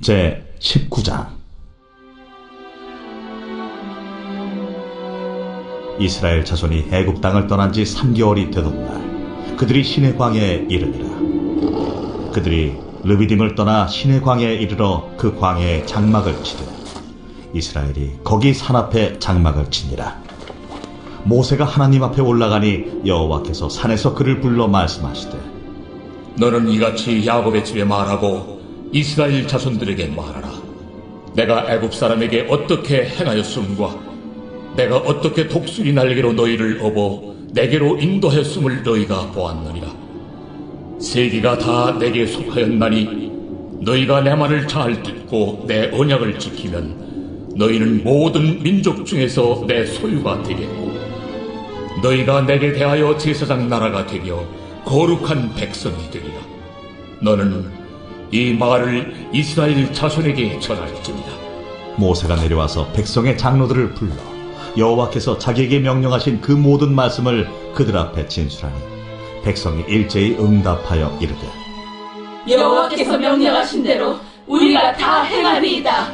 제 19장. 이스라엘 자손이 애굽 땅을 떠난 지 3개월이 되던 날, 그들이 시내 광야에 이르니라. 그들이 르비딤을 떠나 시내 광야에 이르러 그 광야에 장막을 치되 이스라엘이 거기 산 앞에 장막을 치니라. 모세가 하나님 앞에 올라가니 여호와께서 산에서 그를 불러 말씀하시되, 너는 이같이 야곱의 집에 말하고 이스라엘 자손들에게 말하라. 내가 애굽 사람에게 어떻게 행하였음과 내가 어떻게 독수리 날개로 너희를 업어 내게로 인도하였음을 너희가 보았느니라. 세계가 다 내게 속하였나니 너희가 내 말을 잘 듣고 내 언약을 지키면 너희는 모든 민족 중에서 내 소유가 되겠고 너희가 내게 대하여 제사장 나라가 되며 거룩한 백성이 되리라. 너는 이 말을 이스라엘 자손에게 전할지니라. 모세가 내려와서 백성의 장로들을 불러 여호와께서 자기에게 명령하신 그 모든 말씀을 그들 앞에 진술하니 백성이 일제히 응답하여 이르되, 여호와께서 명령하신 대로 우리가 다 행하리이다.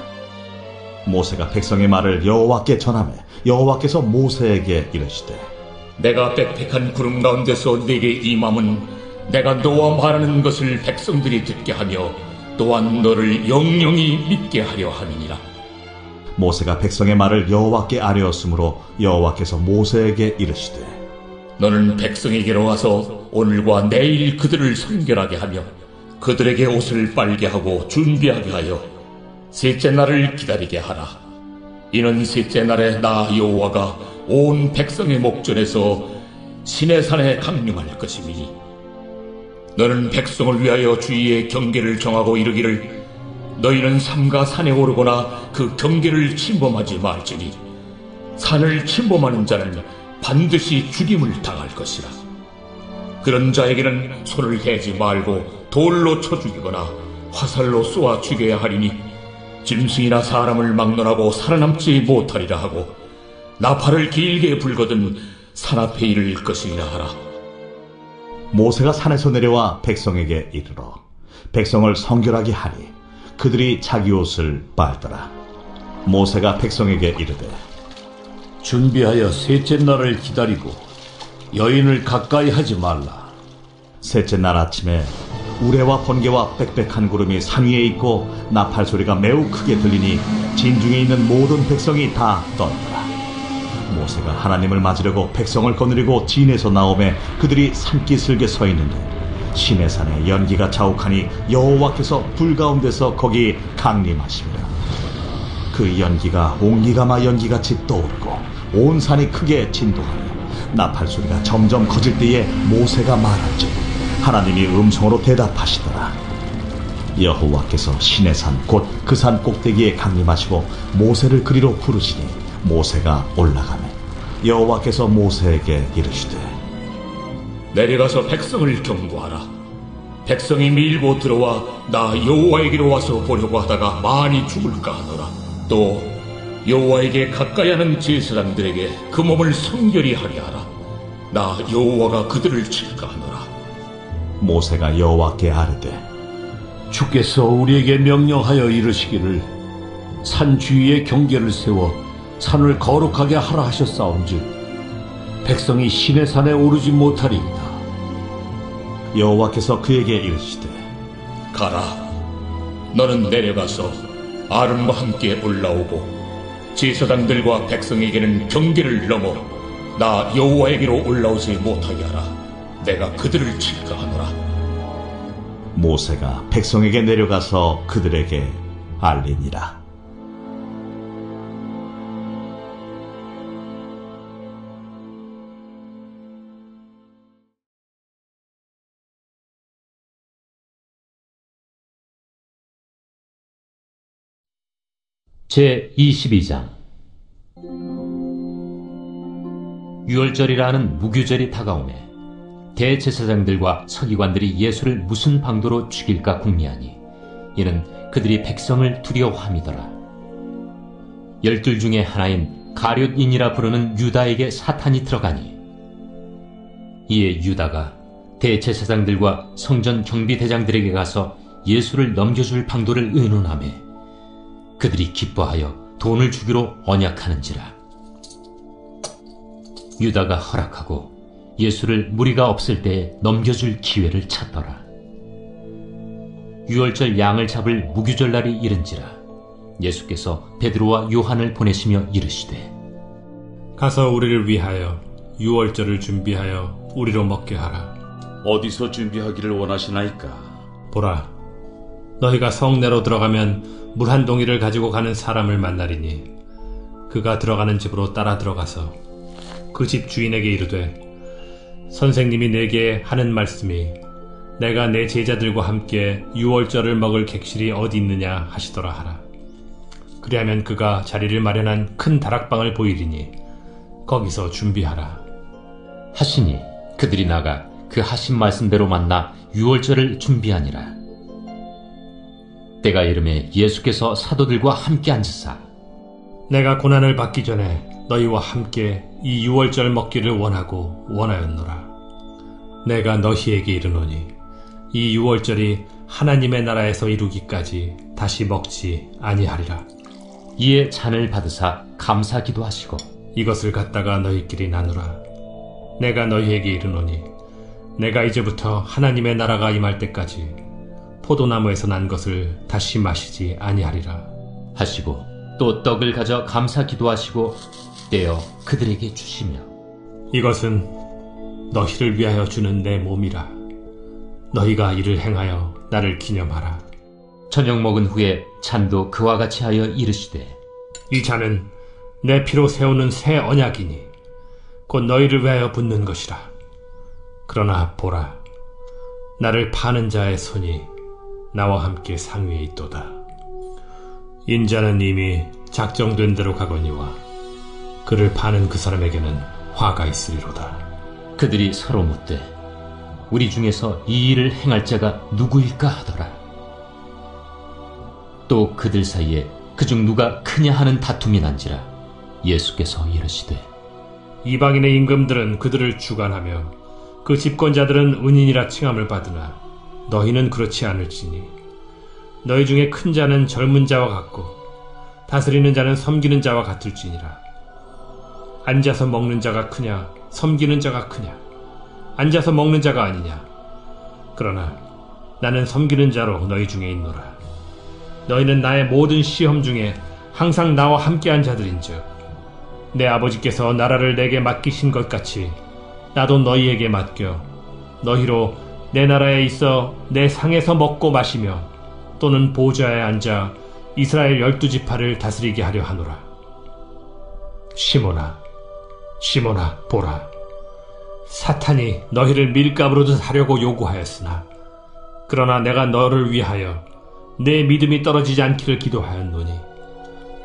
모세가 백성의 말을 여호와께 전하매 여호와께서 모세에게 이르시되, 내가 빽빽한 구름 가운데서 네게 임함은 내가 너와 말하는 것을 백성들이 듣게 하며 또한 너를 영영히 믿게 하려 함이니라. 모세가 백성의 말을 여호와께 아뢰었으므로 여호와께서 모세에게 이르시되, 너는 백성에게로 와서 오늘과 내일 그들을 성결하게 하며 그들에게 옷을 빨게 하고 준비하게 하여 셋째 날을 기다리게 하라. 이는 셋째 날에 나 여호와가 온 백성의 목전에서 시내산에 강림할 것이니 너는 백성을 위하여 주위의 경계를 정하고 이르기를 너희는 삼가 산에 오르거나 그 경계를 침범하지 말지니 산을 침범하는 자는 반드시 죽임을 당할 것이라. 그런 자에게는 손을 대지 말고 돌로 쳐 죽이거나 화살로 쏘아 죽여야 하리니 짐승이나 사람을 막론하고 살아남지 못하리라 하고 나팔을 길게 불거든 산 앞에 이를 것이라 하라. 모세가 산에서 내려와 백성에게 이르러 백성을 성결하게 하니 그들이 자기 옷을 빨더라. 모세가 백성에게 이르되, 준비하여 셋째 날을 기다리고 여인을 가까이 하지 말라. 셋째 날 아침에 우레와 번개와 빽빽한 구름이 산 위에 있고 나팔 소리가 매우 크게 들리니 진중에 있는 모든 백성이 다 떨더라. 모세가 하나님을 맞으려고 백성을 거느리고 진에서 나오매 그들이 산기슭에 서 있는데 시내산에 연기가 자욱하니 여호와께서 불 가운데서 거기 강림하시니라. 그 연기가 옹기가마 연기같이 떠오르고 온 산이 크게 진동하며 나팔 소리가 점점 커질 때에 모세가 말한즉 하나님이 음성으로 대답하시더라. 여호와께서 시내산 곧 그 산 꼭대기에 강림하시고 모세를 그리로 부르시니 모세가 올라가매 여호와께서 모세에게 이르시되, 내려가서 백성을 경고하라. 백성이 밀고 들어와 나 여호와에게로 와서 보려고 하다가 많이 죽을까 하노라. 또 여호와에게 가까이 하는 제사장들에게 그 몸을 성결히 하려 하라. 나 여호와가 그들을 칠까 하노라. 모세가 여호와께 아뢰되, 주께서 우리에게 명령하여 이르시기를 산 주위에 경계를 세워 산을 거룩하게 하라 하셨사온즉 백성이 시내산에 오르지 못하리이다. 여호와께서 그에게 이르시되, 가라. 너는 내려가서 아론과 함께 올라오고 제사장들과 백성에게는 경계를 넘어 나 여호와에게로 올라오지 못하게 하라. 내가 그들을 칠까 하노라. 모세가 백성에게 내려가서 그들에게 알리니라. 제 22장. 유월절이라는 무교절이 다가오매 대제사장들과 서기관들이 예수를 무슨 방도로 죽일까 궁리하니 이는 그들이 백성을 두려워함이더라. 12 중에 하나인 가룟인이라 부르는 유다에게 사탄이 들어가니 이에 유다가 대제사장들과 성전 경비대장들에게 가서 예수를 넘겨줄 방도를 의논하매 그들이 기뻐하여 돈을 주기로 언약하는지라. 유다가 허락하고 예수를 무리가 없을 때에 넘겨줄 기회를 찾더라. 유월절 양을 잡을 무교절 날이 이른지라. 예수께서 베드로와 요한을 보내시며 이르시되 가서 우리를 위하여 유월절을 준비하여 우리로 먹게 하라. 어디서 준비하기를 원하시나이까? 보라, 너희가 성내로 들어가면 물 한 동이를 가지고 가는 사람을 만나리니 그가 들어가는 집으로 따라 들어가서 그 집 주인에게 이르되 선생님이 내게 하는 말씀이 내가 내 제자들과 함께 유월절을 먹을 객실이 어디 있느냐 하시더라 하라. 그리하면 그가 자리를 마련한 큰 다락방을 보이리니 거기서 준비하라 하시니 그들이 나가 그 하신 말씀대로 만나 유월절을 준비하니라. 때가 이르매 예수께서 사도들과 함께 앉으사 내가 고난을 받기 전에 너희와 함께 이 유월절 먹기를 원하였노라. 내가 너희에게 이르노니 이 유월절이 하나님의 나라에서 이루기까지 다시 먹지 아니하리라. 이에 잔을 받으사 감사기도 하시고 이것을 갖다가 너희끼리 나누라. 내가 너희에게 이르노니 내가 이제부터 하나님의 나라가 임할 때까지 포도나무에서 난 것을 다시 마시지 아니하리라 하시고 또 떡을 가져 감사기도 하시고 떼어 그들에게 주시며 이것은 너희를 위하여 주는 내 몸이라. 너희가 이를 행하여 나를 기념하라. 저녁 먹은 후에 잔도 그와 같이 하여 이르시되 이 잔은 내 피로 세우는 새 언약이니 곧 너희를 위하여 붓는 것이라. 그러나 보라, 나를 파는 자의 손이 나와 함께 상위에 있도다. 인자는 이미 작정된 대로 가거니와 그를 파는 그 사람에게는 화가 있으리로다. 그들이 서로 묻되 우리 중에서 이 일을 행할 자가 누구일까 하더라. 또 그들 사이에 그중 누가 크냐 하는 다툼이 난지라. 예수께서 이르시되 이방인의 임금들은 그들을 주관하며 그 집권자들은 은인이라 칭함을 받으나 너희는 그렇지 않을지니 너희 중에 큰 자는 젊은 자와 같고 다스리는 자는 섬기는 자와 같을지니라. 앉아서 먹는 자가 크냐 섬기는 자가 크냐? 앉아서 먹는 자가 아니냐? 그러나 나는 섬기는 자로 너희 중에 있노라. 너희는 나의 모든 시험 중에 항상 나와 함께한 자들인즉 내 아버지께서 나라를 내게 맡기신 것 같이 나도 너희에게 맡겨 너희로 내 나라에 있어 내 상에서 먹고 마시며 또는 보좌에 앉아 이스라엘 12지파를 다스리게 하려 하노라. 시몬아, 시몬아, 보라. 사탄이 너희를 밀가부르듯 하려고 요구하였으나 그러나 내가 너를 위하여 내 믿음이 떨어지지 않기를 기도하였노니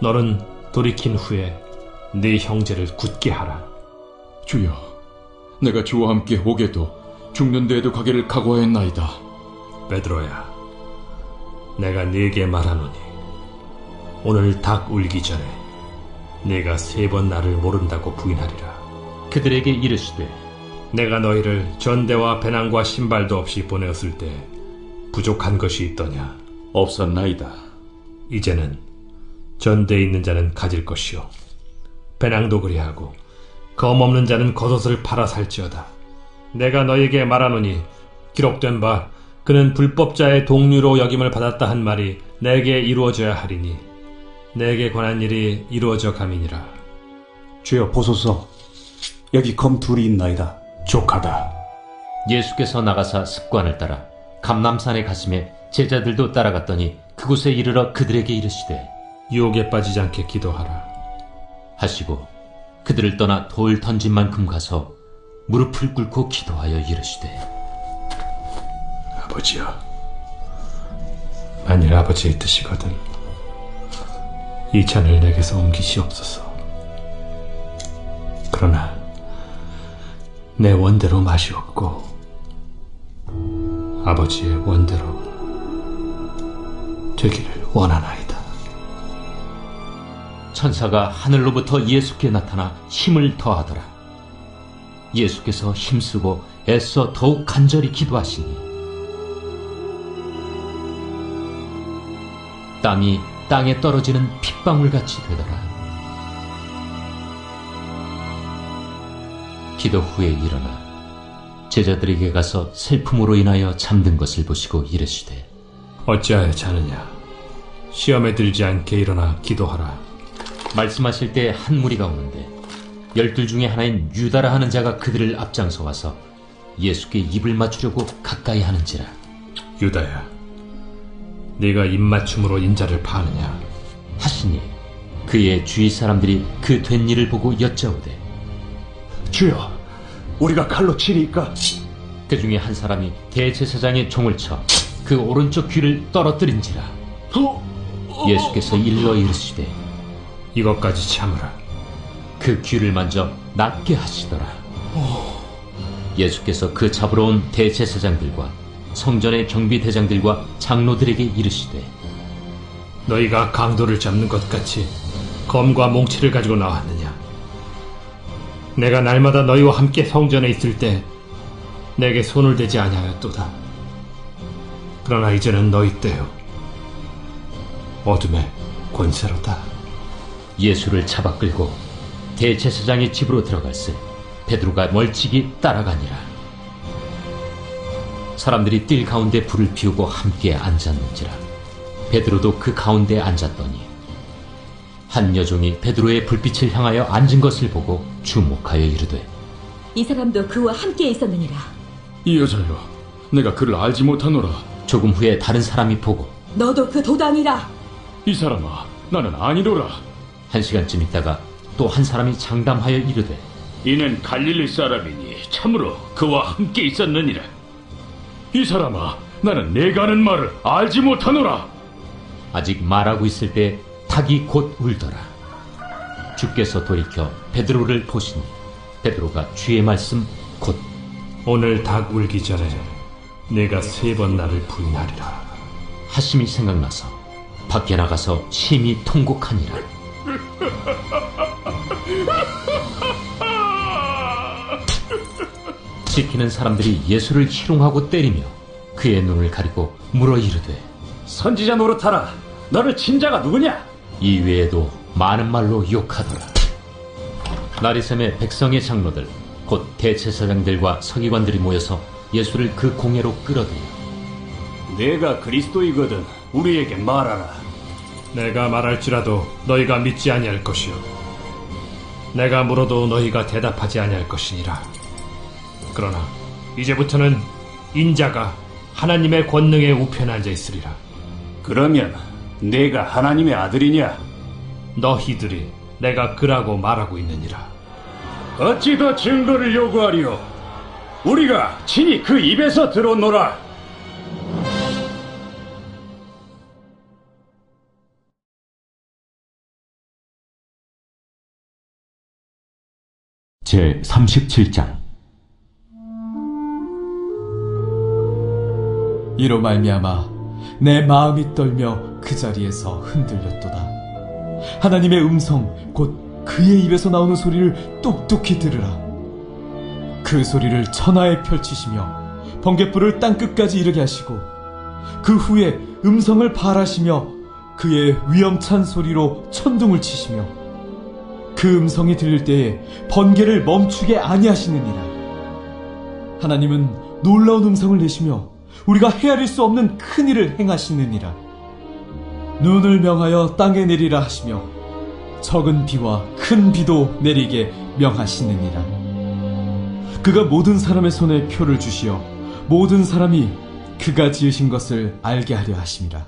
너는 돌이킨 후에 네 형제를 굳게 하라. 주여, 내가 주와 함께 오게도 죽는 데에도 가기를 각오하였나이다. 베드로야, 내가 네게 말하노니 오늘 닭 울기 전에 네가 3번 나를 모른다고 부인하리라. 그들에게 이르시되 내가 너희를 전대와 배낭과 신발도 없이 보내었을 때 부족한 것이 있더냐? 없었나이다. 이제는 전대에 있는 자는 가질 것이요 배낭도 그리하고 검 없는 자는 겉옷을 팔아 살지어다. 내가 너에게 말하노니 기록된 바 그는 불법자의 동류로 여김을 받았다 한 말이 내게 이루어져야 하리니 내게 관한 일이 이루어져 감이니라. 주여 보소서, 여기 검 둘이 있나이다. 족하다. 예수께서 나가사 습관을 따라 감람산에 가시매 제자들도 따라갔더니 그곳에 이르러 그들에게 이르시되 유혹에 빠지지 않게 기도하라 하시고 그들을 떠나 돌 던진 만큼 가서 무릎을 꿇고 기도하여 이르시되 아버지여, 만일 아버지의 뜻이거든 이 잔을 내게서 옮기시옵소서. 그러나 내 원대로 마시옵고 아버지의 원대로 되기를 원하나이다. 천사가 하늘로부터 예수께 나타나 힘을 더하더라. 예수께서 힘쓰고 애써 더욱 간절히 기도하시니 땀이 땅에 떨어지는 핏방울같이 되더라. 기도 후에 일어나 제자들에게 가서 슬픔으로 인하여 잠든 것을 보시고 이르시되 어찌하여 자느냐? 시험에 들지 않게 일어나 기도하라. 말씀하실 때 한 무리가 오는데 12 중에 하나인 유다라 하는 자가 그들을 앞장서 와서 예수께 입을 맞추려고 가까이 하는지라. 유다야, 네가 입맞춤으로 인자를 파느냐? 하시니 그의 주위 사람들이 그 된 일을 보고 여짜오되 주여, 우리가 칼로 치리이까? 그 중에 한 사람이 대제사장의 종을 쳐 그 오른쪽 귀를 떨어뜨린지라. 예수께서 일러 이르시되 이것까지 참으라. 그 귀를 만져 낫게 하시더라. 예수께서 그 잡으러 온 대제사장들과 성전의 경비대장들과 장로들에게 이르시되 너희가 강도를 잡는 것 같이 검과 몽치를 가지고 나왔느냐? 내가 날마다 너희와 함께 성전에 있을 때 내게 손을 대지 아니하였도다. 그러나 이제는 너희 때요 어둠의 권세로다. 예수를 잡아 끌고 대제사장의 집으로 들어갈새 베드로가 멀찍이 따라가니라. 사람들이 뜰 가운데 불을 피우고 함께 앉았는지라. 베드로도 그 가운데 앉았더니 한 여종이 베드로의 불빛을 향하여 앉은 것을 보고 주목하여 이르되 이 사람도 그와 함께 있었느니라. 이 여자여, 내가 그를 알지 못하노라. 조금 후에 다른 사람이 보고 너도 그 도당이라. 이 사람아, 나는 아니로라. 1시간쯤 있다가 또 한 사람이 장담하여 이르되 이는 갈릴리 사람이니 참으로 그와 함께 있었느니라. 이 사람아, 나는 내가 하는 말을 알지 못하노라. 아직 말하고 있을 때 닭이 곧 울더라. 주께서 돌이켜 베드로를 보시니 베드로가 주의 말씀 곧 오늘 닭 울기 전에 내가 3번 나를 부인하리라 하심이 생각나서 밖에 나가서 심히 통곡하니라. 지키는 사람들이 예수를 희롱하고 때리며 그의 눈을 가리고 물어 이르되 선지자 노릇하라. 너를 친 자가 누구냐? 이 외에도 많은 말로 욕하더라. 나리샘의 백성의 장로들 곧 대제사장들과 서기관들이 모여서 예수를 그 공회로 끌어들여 내가 그리스도이거든 우리에게 말하라. 내가 말할지라도 너희가 믿지 아니할 것이요 내가 물어도 너희가 대답하지 아니할 것이니라. 그러나 이제부터는 인자가 하나님의 권능의 우편에 앉아 있으리라. 그러면 내가 하나님의 아들이냐? 너희들이 내가 그라고 말하고 있느니라. 어찌 더 증거를 요구하리요? 우리가 친히 그 입에서 들었노라. 제 37장. 이로 말미암아 내 마음이 떨며 그 자리에서 흔들렸도다. 하나님의 음성 곧 그의 입에서 나오는 소리를 똑똑히 들으라. 그 소리를 천하에 펼치시며 번갯불을 땅끝까지 이르게 하시고 그 후에 음성을 발하시며 그의 위엄찬 소리로 천둥을 치시며 그 음성이 들릴 때에 번개를 멈추게 아니하시느니라. 하나님은 놀라운 음성을 내시며 우리가 헤아릴 수 없는 큰 일을 행하시느니라. 눈을 명하여 땅에 내리라 하시며 적은 비와 큰 비도 내리게 명하시느니라. 그가 모든 사람의 손에 표를 주시어 모든 사람이 그가 지으신 것을 알게 하려 하심이라.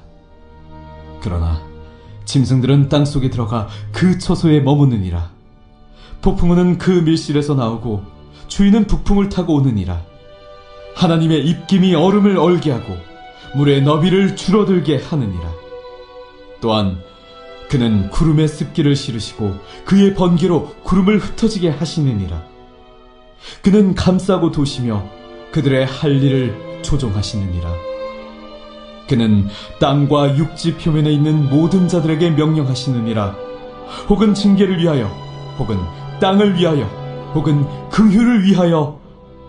그러나 짐승들은 땅속에 들어가 그 처소에 머무느니라. 폭풍우는 그 밀실에서 나오고 주인은 북풍을 타고 오느니라. 하나님의 입김이 얼음을 얼게 하고 물의 너비를 줄어들게 하느니라. 또한 그는 구름의 습기를 실으시고 그의 번개로 구름을 흩어지게 하시느니라. 그는 감싸고 도시며 그들의 할 일을 조종하시느니라. 그는 땅과 육지 표면에 있는 모든 자들에게 명령하시느니라. 혹은 징계를 위하여 혹은 땅을 위하여 혹은 긍휼을 위하여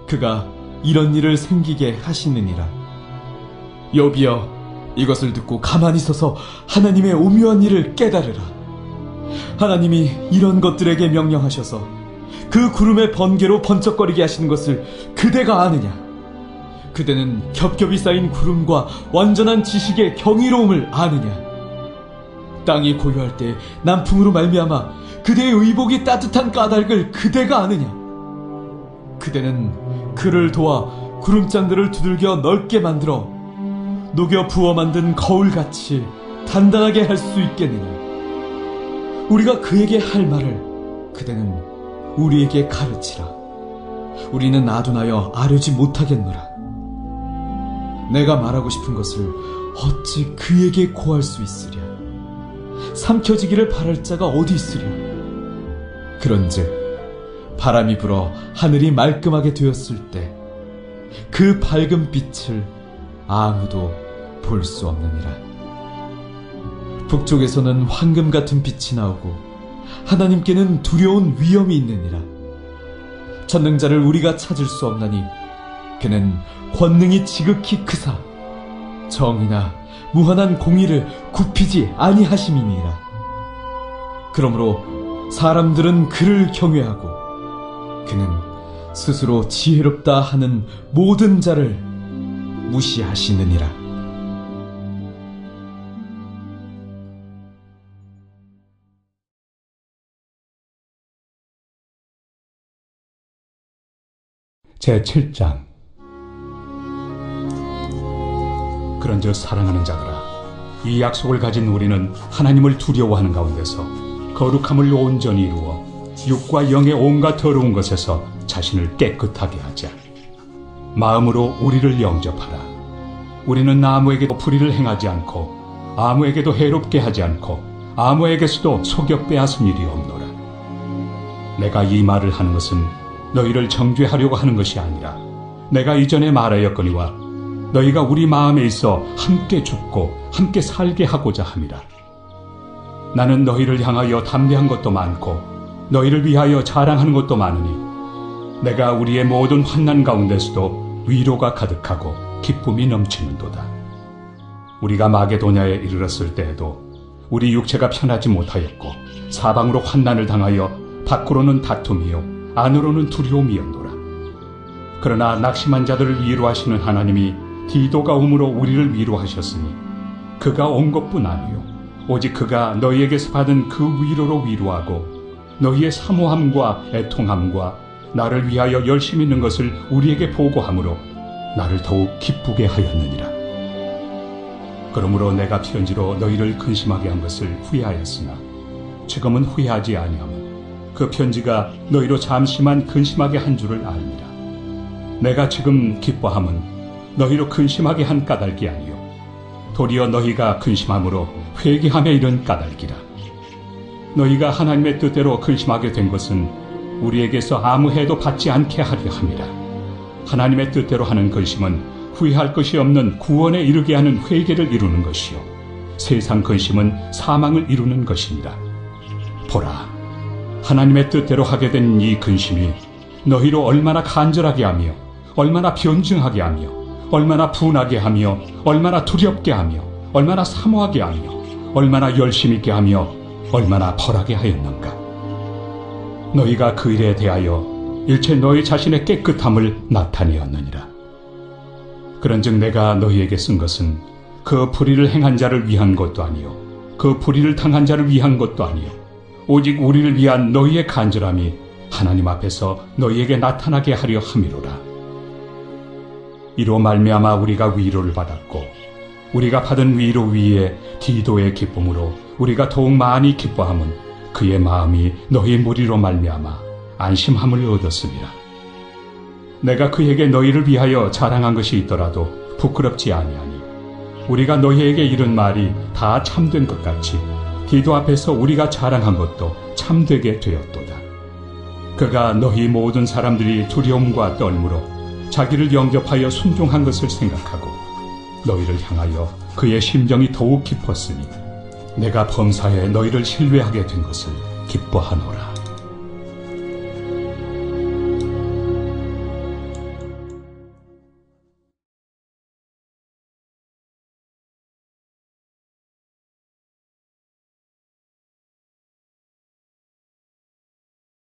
그가 이런 일을 생기게 하시느니라. 욥이여, 이것을 듣고 가만히 서서 하나님의 오묘한 일을 깨달으라. 하나님이 이런 것들에게 명령하셔서 그 구름의 번개로 번쩍거리게 하시는 것을 그대가 아느냐? 그대는 겹겹이 쌓인 구름과 완전한 지식의 경이로움을 아느냐? 땅이 고요할 때 남풍으로 말미암아 그대의 의복이 따뜻한 까닭을 그대가 아느냐? 그대는 그를 도와 구름장들을 두들겨 넓게 만들어 녹여 부어 만든 거울같이 단단하게 할 수 있겠느냐? 우리가 그에게 할 말을 그대는 우리에게 가르치라. 우리는 아둔하여 아뢰지 못하겠노라. 내가 말하고 싶은 것을 어찌 그에게 고할 수 있으랴? 삼켜지기를 바랄 자가 어디 있으랴? 그런즉 바람이 불어 하늘이 말끔하게 되었을 때 그 밝은 빛을 아무도 볼 수 없느니라. 북쪽에서는 황금 같은 빛이 나오고 하나님께는 두려운 위험이 있느니라. 전능자를 우리가 찾을 수 없나니 그는 권능이 지극히 크사 정의나 무한한 공의를 굽히지 아니하심이니라. 그러므로 사람들은 그를 경외하고 그는 스스로 지혜롭다 하는 모든 자를 무시하시느니라. 제7장. 그런즉 사랑하는 자들아, 이 약속을 가진 우리는 하나님을 두려워하는 가운데서 거룩함을 온전히 이루어 육과 영의 온갖 더러운 것에서 자신을 깨끗하게 하자. 마음으로 우리를 영접하라. 우리는 아무에게도 불의를 행하지 않고 아무에게도 해롭게 하지 않고 아무에게서도 속여 빼앗은 일이 없노라. 내가 이 말을 하는 것은 너희를 정죄하려고 하는 것이 아니라 내가 이전에 말하였거니와 너희가 우리 마음에 있어 함께 죽고 함께 살게 하고자 함이라. 나는 너희를 향하여 담대한 것도 많고 너희를 위하여 자랑하는 것도 많으니 내가 우리의 모든 환난 가운데서도 위로가 가득하고 기쁨이 넘치는도다. 우리가 마게도냐에 이르렀을 때에도 우리 육체가 편하지 못하였고 사방으로 환난을 당하여 밖으로는 다툼이요 안으로는 두려움이었노라. 그러나 낙심한 자들을 위로하시는 하나님이 디도가 옴으로 우리를 위로하셨으니 그가 온 것뿐 아니요 오직 그가 너희에게서 받은 그 위로로 위로하고 너희의 사모함과 애통함과 나를 위하여 열심히 있는 것을 우리에게 보고함으로 나를 더욱 기쁘게 하였느니라. 그러므로 내가 편지로 너희를 근심하게 한 것을 후회하였으나 지금은 후회하지 아니함은 그 편지가 너희로 잠시만 근심하게 한 줄을 알미라. 내가 지금 기뻐함은 너희로 근심하게 한 까닭이 아니요 도리어 너희가 근심함으로 회개함에 이른 까닭이라. 너희가 하나님의 뜻대로 근심하게 된 것은 우리에게서 아무 해도 받지 않게 하려 함이라. 하나님의 뜻대로 하는 근심은 후회할 것이 없는 구원에 이르게 하는 회개를 이루는 것이요 세상 근심은 사망을 이루는 것이니라. 보라, 하나님의 뜻대로 하게 된 이 근심이 너희로 얼마나 간절하게 하며 얼마나 변증하게 하며 얼마나 분하게 하며 얼마나 두렵게 하며 얼마나 사모하게 하며 얼마나 열심 있게 하며 얼마나 벌하게 하였는가. 너희가 그 일에 대하여 일체 너희 자신의 깨끗함을 나타내었느니라. 그런즉 내가 너희에게 쓴 것은 그 불의를 행한 자를 위한 것도 아니요 그 불의를 당한 자를 위한 것도 아니요 오직 우리를 위한 너희의 간절함이 하나님 앞에서 너희에게 나타나게 하려 함이로라. 이로 말미암아 우리가 위로를 받았고 우리가 받은 위로 위에 디도의 기쁨으로 우리가 더욱 많이 기뻐함은 그의 마음이 너희 무리로 말미암아 안심함을 얻었습니다. 내가 그에게 너희를 위하여 자랑한 것이 있더라도 부끄럽지 아니하니 우리가 너희에게 이른 말이 다 참된 것 같이 디도 앞에서 우리가 자랑한 것도 참되게 되었도다. 그가 너희 모든 사람들이 두려움과 떨므로 자기를 영접하여 순종한 것을 생각하고 너희를 향하여 그의 심정이 더욱 깊었으니 내가 범사에 너희를 신뢰하게 된 것을 기뻐하노라.